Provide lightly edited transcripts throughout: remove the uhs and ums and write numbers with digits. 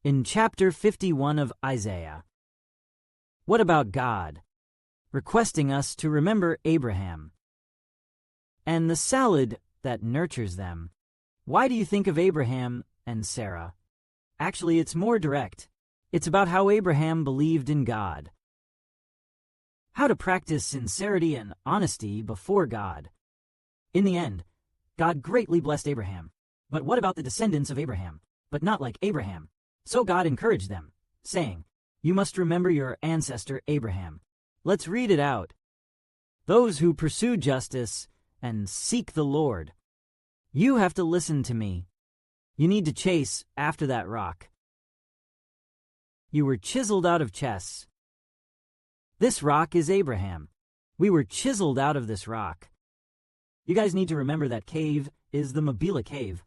in chapter 51 of Isaiah. What about God? Requesting us to remember Abraham and the salad that nurtures them. Why do you think of Abraham and Sarah? Actually, it's more direct. It's about how Abraham believed in God. How to practice sincerity and honesty before God. In the end, God greatly blessed Abraham. But what about the descendants of Abraham? But not like Abraham. So God encouraged them, saying, "You must remember your ancestor Abraham." Let's read it out. Those who pursue justice and seek the Lord. You have to listen to me. You need to chase after that rock. You were chiseled out of chess. This rock is Abraham. We were chiseled out of this rock. You guys need to remember that cave is the Mabila cave.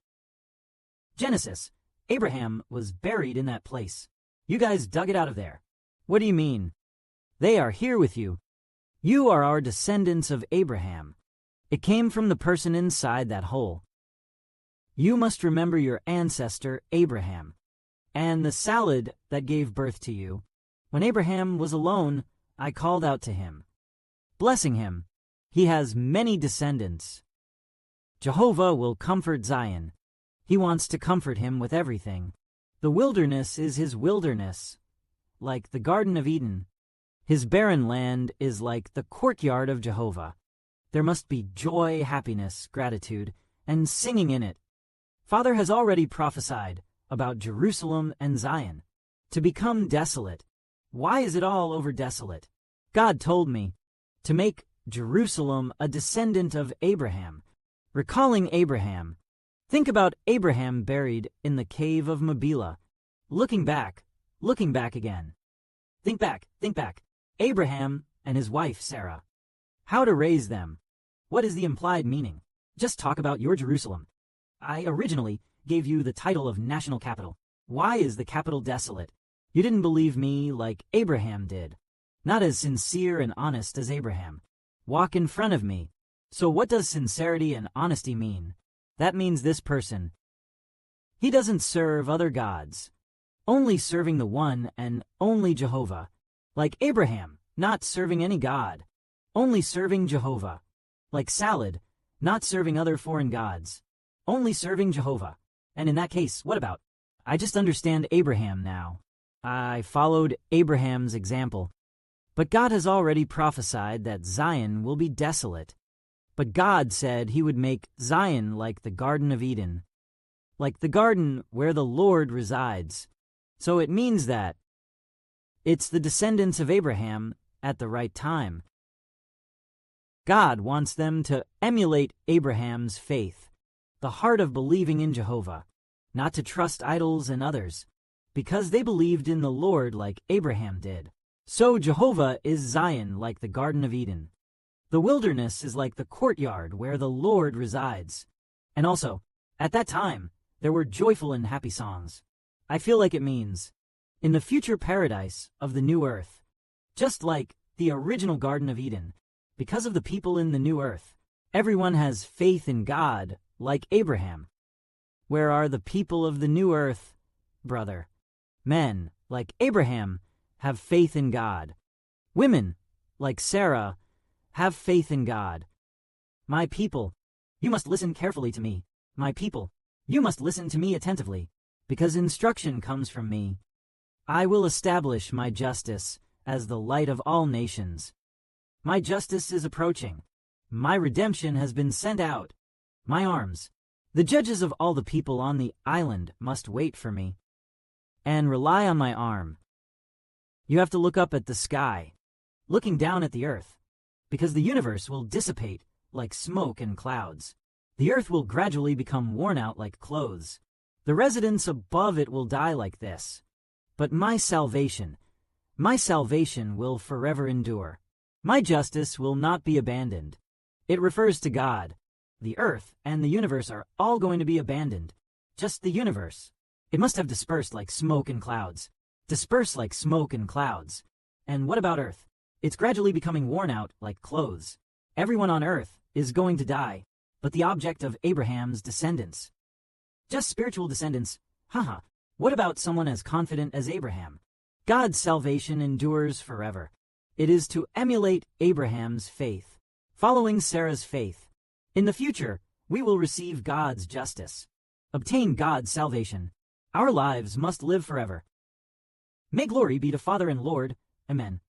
Genesis, Abraham was buried in that place. You guys dug it out of there. What do you mean? They are here with you. You are our descendants of Abraham. It came from the person inside that hole. You must remember your ancestor Abraham and the salad that gave birth to you. When Abraham was alone, I called out to him, blessing him. He has many descendants. Jehovah will comfort Zion. He wants to comfort him with everything. The wilderness is his wilderness, like the Garden of Eden. His barren land is like the courtyard of Jehovah. There must be joy, happiness, gratitude, and singing in it. Father has already prophesied about Jerusalem and Zion to become desolate. Why is it all over desolate? God told me to make Jerusalem a descendant of Abraham. Recalling Abraham, think about Abraham buried in the cave of Mabila. Looking back again. Think back. Abraham and his wife Sarah. How to raise them. What is the implied meaning? Just talk about your Jerusalem. I originally gave you the title of national capital. Why is the capital desolate? You didn't believe me like Abraham did. Not as sincere and honest as Abraham. Walk in front of me. So what does sincerity and honesty mean? That means this person. He doesn't serve other gods. Only serving the one and only Jehovah. Like Abraham, not serving any god. Only serving Jehovah. Like salad, not serving other foreign gods. Only serving Jehovah. And in that case, what about? I just understand Abraham now. I followed Abraham's example. But God has already prophesied that Zion will be desolate. But God said he would make Zion like the Garden of Eden. Like the garden where the Lord resides. So it means that it's the descendants of Abraham at the right time. God wants them to emulate Abraham's faith, the heart of believing in Jehovah, not to trust idols and others, because they believed in the Lord like Abraham did. So Jehovah is Zion like the Garden of Eden. The wilderness is like the courtyard where the Lord resides. And also, at that time, there were joyful and happy songs. I feel like it means, in the future paradise of the new earth, just like the original Garden of Eden, because of the people in the new earth, everyone has faith in God like Abraham. Where are the people of the new earth, brother? Men, like Abraham, have faith in God. Women, like Sarah, have faith in God. My people, you must listen carefully to me. My people, you must listen to me attentively, because instruction comes from me. I will establish my justice as the light of all nations. My justice is approaching. My redemption has been sent out. My arms, the judges of all the people on the island, must wait for me and rely on my arm. You have to look up at the sky, looking down at the earth, because the universe will dissipate like smoke and clouds. The earth will gradually become worn out like clothes. The residents above it will die like this. But my salvation will forever endure. My justice will not be abandoned. It refers to God. The earth and the universe are all going to be abandoned. Just the universe. It must have dispersed like smoke and clouds. Dispersed like smoke and clouds. And what about earth? It's gradually becoming worn out like clothes. Everyone on earth is going to die, but the object of Abraham's descendants. Just spiritual descendants. Haha, What about someone as confident as Abraham? God's salvation endures forever. It is to emulate Abraham's faith, following Sarah's faith. In the future, we will receive God's justice, obtain God's salvation. Our lives must live forever. May glory be to Father and Lord. Amen.